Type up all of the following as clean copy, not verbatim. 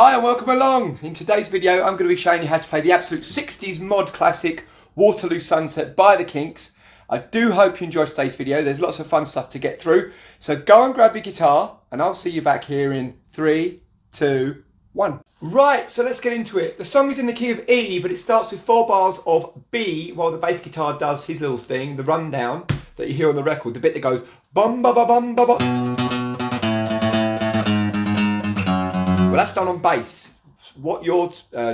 Hi and welcome along. In today's video I'm going to be showing you how to play the absolute 60s mod classic Waterloo Sunset by the Kinks. I do hope you enjoyed today's video. There's lots of fun stuff to get through. So go and grab your guitar and I'll see you back here in 3, 2, 1. Right, so let's get into it. The song is in the key of E, but it starts with 4 bars of B while the bass guitar does his little thing, the rundown that you hear on the record, the bit that goes bum ba ba bum ba ba. Well, that's done on bass. What you're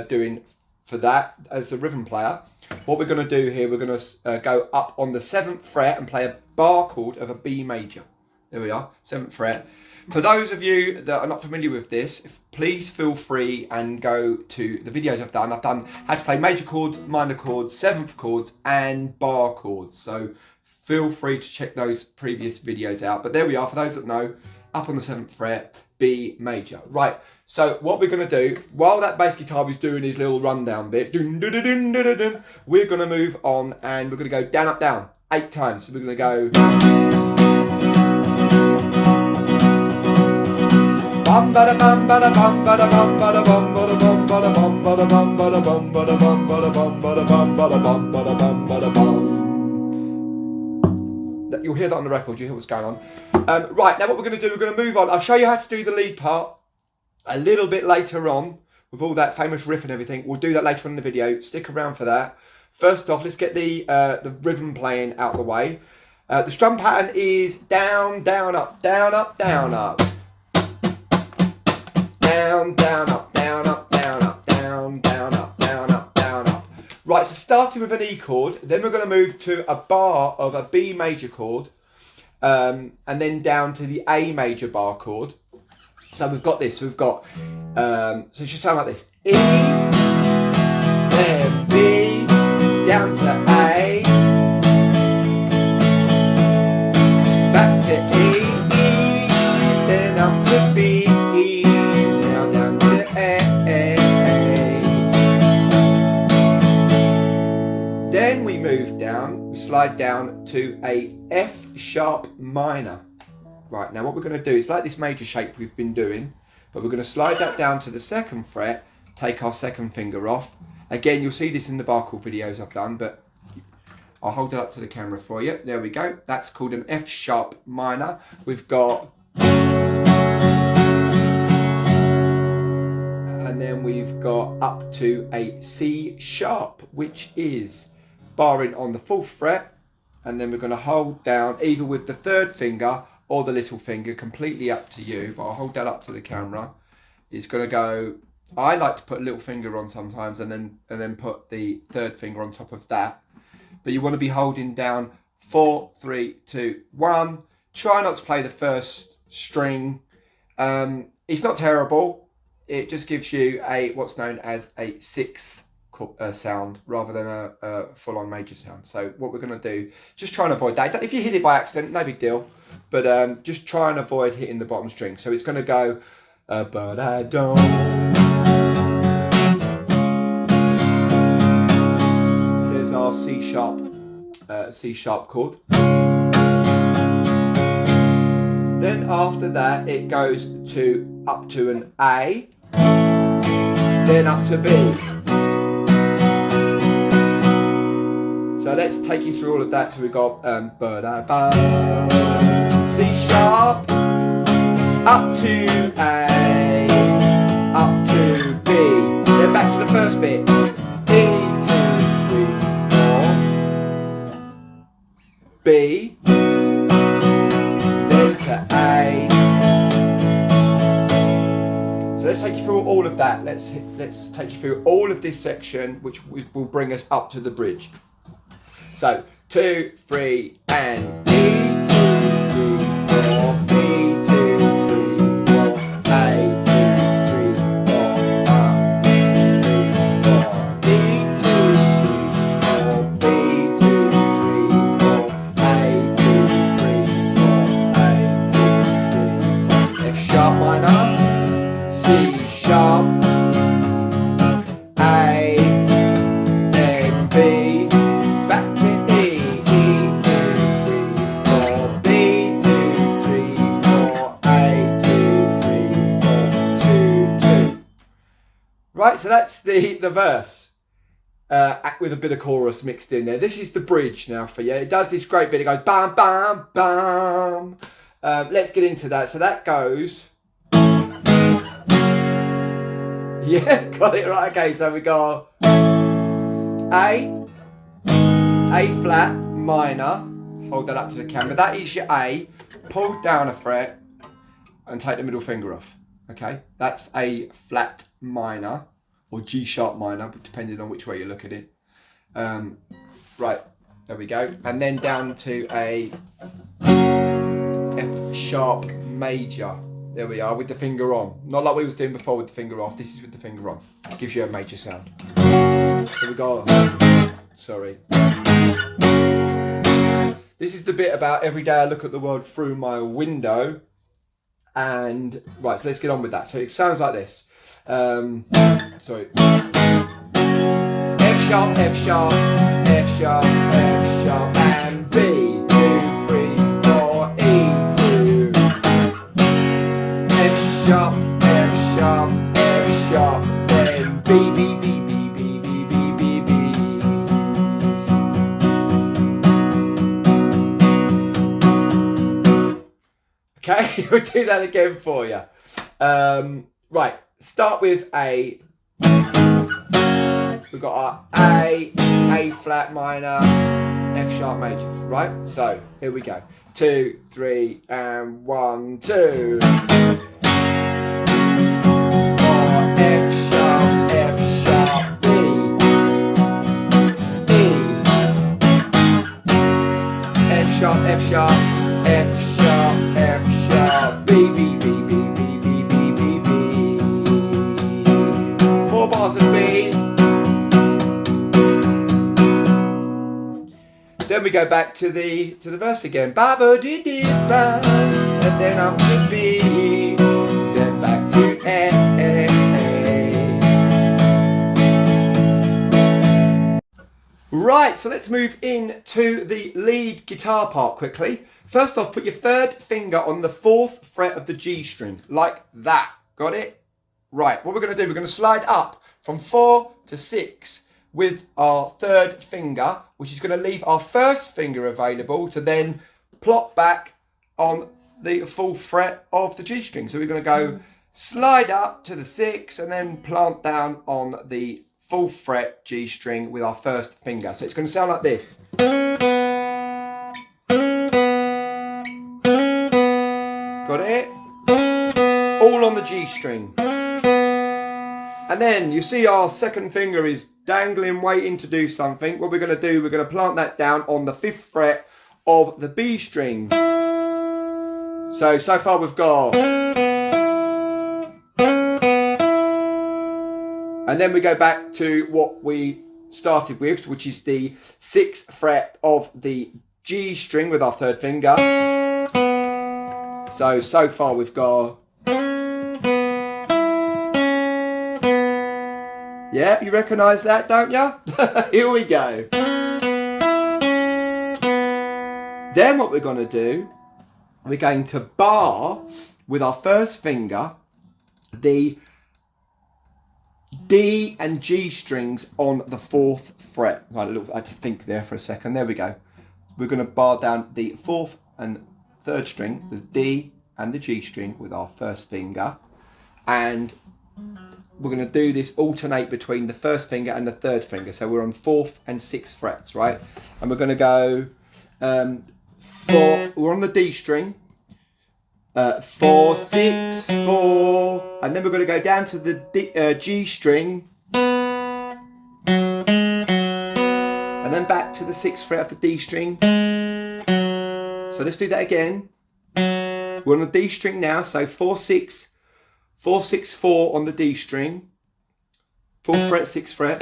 doing for that as the rhythm player, what we're going to do here, we're going to go up on the 7th fret and play a bar chord of a B major. There we are, 7th fret. For those of you that are not familiar with this, please feel free and go to the videos I've done. I've done how to play major chords, minor chords, 7th chords and bar chords. So feel free to check those previous videos out. But there we are, for those that know, up on the 7th fret, B major. Right, so what we're going to do, while that bass guitar was doing his little rundown bit, dun, dun, dun, dun, dun, dun, we're going to move on and we're going to go down, up, down, 8 times. So we're going to go bum ba da bum ba da bum ba da bum ba da bum ba da bum ba da bum ba da bum ba da bum ba da bum ba da bum ba da bum ba da bum ba da bum ba da bum. You'll hear that on the record, you hear what's going on. Right, now what we're going to do, we're going to move on. I'll show you how to do the lead part a little bit later on with all that famous riff and everything. We'll do that later on in the video. Stick around for that. First off, let's get the rhythm playing out of the way. The strum pattern is down, down, up, down, up, down, up. Down, down, up, down, up, down, up, down, down, up, down, up, down, up. Right, so starting with an E chord, then we're going to move to a bar of a B major chord, and then down to the A major bar chord. So we've got this, we've got, so it should sound like this. E, then B, down to A, back to E, E, then up to B, E, now down to A. Then we move down, we slide down to a F sharp minor. Right, now what we're going to do is like this major shape we've been doing, but we're going to slide that down to the 2nd fret, take our 2nd finger off. Again, you'll see this in the bar chord videos I've done, but I'll hold it up to the camera for you. There we go. That's called an F sharp minor. We've got, and then we've got up to a C sharp, which is barring on the 4th fret, and then we're going to hold down either with the 3rd finger or the little finger, completely up to you, but I'll hold that up to the camera. It's going to go, I like to put a little finger on sometimes and then put the 3rd finger on top of that. But you want to be holding down 4, 3, 2, 1. Try not to play the 1st string. It's not terrible. It just gives you a what's known as a 6th sound rather than a full-on major sound. So what we're going to do, just try and avoid that. If you hit it by accident, no big deal. But just try and avoid hitting the bottom string. So it's going to go, but I don't. There's our C sharp chord. Then after that, it goes to up to an A, then up to B. So let's take you through all of that. So we've got C sharp, up to A, up to B. Then back to the first bit. E, 2, 3, 4. B, then to A. So let's take you through all of that. Let's take you through all of this section, which will bring us up to the bridge. So 2, 3, and E, 2, 3, 4, B, 2, 3, 4, A, 2, 3, 4, up, 3, 4, E, 2, 3, 4, B, 2, 3, 4, A, 2, 3, 4, A, 2, 3, 4, F sharp minor, C sharp, A, then B. Right, so that's the verse with a bit of chorus mixed in there. This is the bridge now for you. It does this great bit. It goes bam, bam, bam. Let's get into that. So that goes... Yeah, got it right. Okay, so we go A flat, minor. Hold that up to the camera. That is your A. Pull down a fret and take the middle finger off. Okay, that's A flat minor or G sharp minor, depending on which way you look at it. Right, there we go. And then down to a F sharp major. There we are, with the finger on. Not like we was doing before with the finger off. This is with the finger on. It gives you a major sound. Here we go. Sorry. This is the bit about every day I look at the world through my window. And, right, so let's get on with that. So it sounds like this. Sorry. F sharp, F sharp, F sharp, F sharp, and B. 2, 3, 4, E, 2. F sharp, F sharp, F sharp, then B, B, B, B, B, B, B, B, B. Okay, we'll do that again for you. Right, start with A. We've got our A flat minor, F sharp major, right? So here we go. 2, 3, and 1, 2. 4, F sharp, B, E, F sharp, F sharp, F sharp, F sharp, B, B, B, B, B, B, B, B, B. 4 bars of B. Then we go back to the verse again. Ba ba dee dee ba, and then up to B, then back to A. Right, so let's move into the lead guitar part quickly. First off, put your third finger on the 4th fret of the G string, like that. Got it? Right, what we're going to do, we're going to slide up from 4 to 6 with our third finger, which is going to leave our first finger available to then plot back on the full fret of the G string. So we're going to go slide up to the 6 and then plant down on the full fret G string with our first finger. So it's going to sound like this. Got it? All on the G string. And then you see our second finger is dangling, waiting to do something. What we're going to do, we're going to plant that down on the 5th fret of the B string. So far we've got... And then we go back to what we started with, which is the 6th fret of the G string with our third finger. So far we've got... Yeah, you recognise that, don't you? Here we go. Then what we're going to do, we're going to bar with our first finger the D and G strings on the 4th fret. Right, I had to think there for a second. There we go. We're going to bar down the 4th and 3rd string, the D and the G string with our first finger. And we're going to do this alternate between the first finger and the third finger. So we're on 4th and 6th frets, right? And we're going to go, we're on the D string, 4, 6, 4, and then we're going to go down to the G string, and then back to the 6th fret of the D string. So let's do that again. We're on the D string now, so 4, 6, 4, 6, 4 on the D string, 4th fret, 6th fret,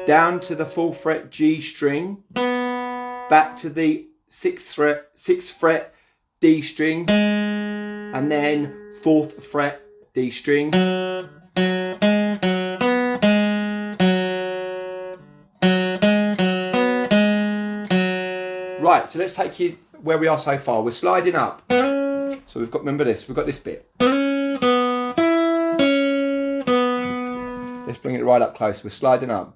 down to the 4th fret G string, back to the 6th fret D string, and then 4th fret D string. Right, so let's take you where we are so far. We're sliding up. So we've got, remember this, we've got this bit. Let's bring it right up close. We're sliding up.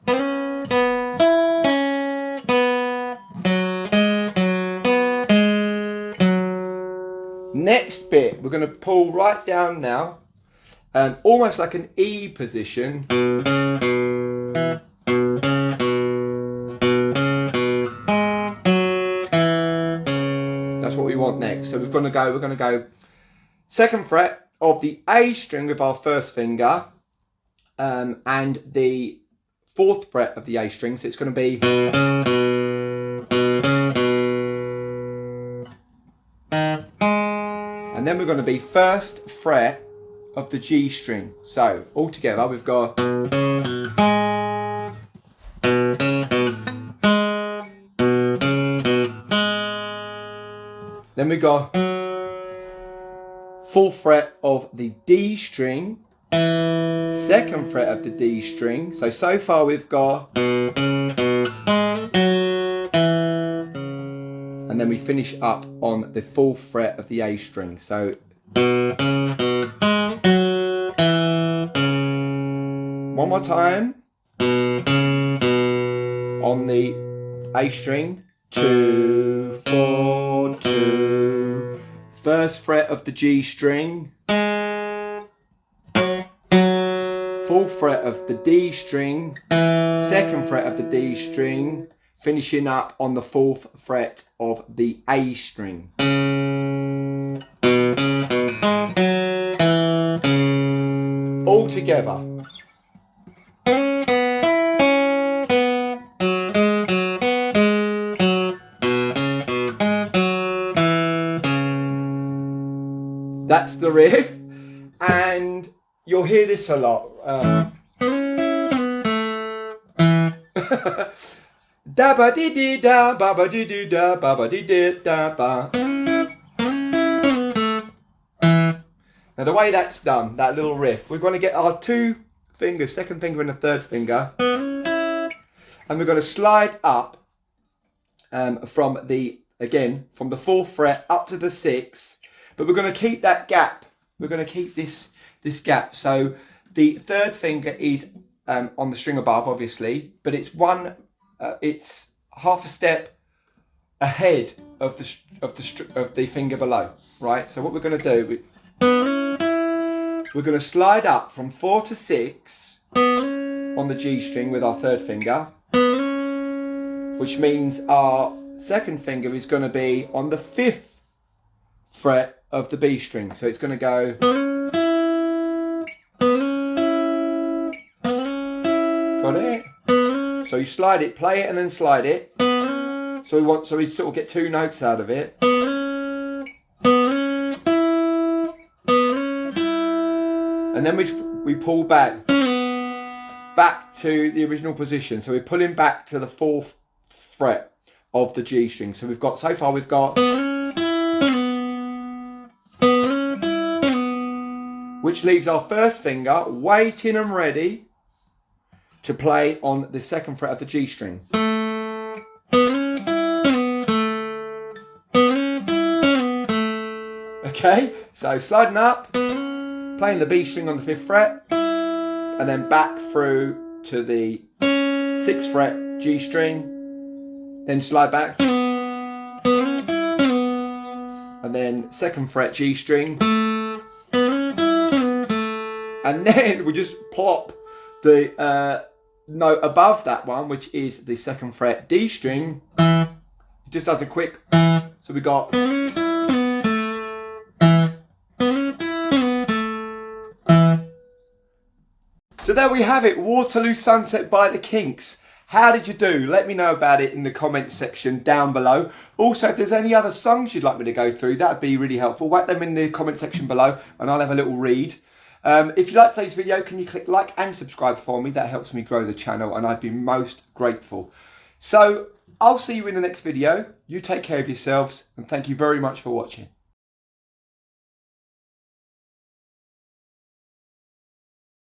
Next bit, we're going to pull right down now, almost like an E position. That's what we want next. So we're going to go second fret of the A string with our first finger, and the fourth fret of the A string. So it's going to be. And then we're going to be first fret of the G string. So all together we've got. Then we got fourth fret of the D string, second fret of the D string. So far we've got. And then we finish up on the fourth fret of the A string. So one more time on the A string. 2, 4, 2. First fret of the G string. Fourth fret of the D string. Second fret of the D string. Finishing up on the fourth fret of the A string. All together. That's the riff, and you'll hear this a lot. Da ba dee dee da ba ba dee dee da ba ba dee dee da ba. Now the way that's done, that little riff, we're going to get our two fingers, second finger and the third finger, and we're going to slide up from the fourth fret up to the sixth, but we're going to keep that gap. We're going to keep this gap. So the third finger is on the string above, obviously, but it's it's half a step ahead of the finger below, right? So what we're going to do, we're going to slide up from 4 to 6 on the G string with our third finger, which means our second finger is going to be on the 5th fret of the B string. So it's going to go. Got it? So you slide it, play it, and then slide it. So we sort of get two notes out of it. And then we pull back to the original position. So we're pulling back to the 4th fret of the G string. So so far we've got, which leaves our first finger waiting and ready to play on the 2nd fret of the G string. Okay, so sliding up, playing the B string on the 5th fret, and then back through to the 6th fret G string, then slide back, and then 2nd fret G string, and then we just plop the note above that one, which is the 2nd fret D string. It just does a quick, so we got. So there we have it, Waterloo Sunset by the Kinks. How did you do? Let me know about it in the comments section down below. Also, if there's any other songs you'd like me to go through, that'd be really helpful. Whack them in the comment section below and I'll have a little read. If you like today's video, can you click like and subscribe for me? That helps me grow the channel and I'd be most grateful. So I'll see you in the next video. You take care of yourselves and thank you very much for watching.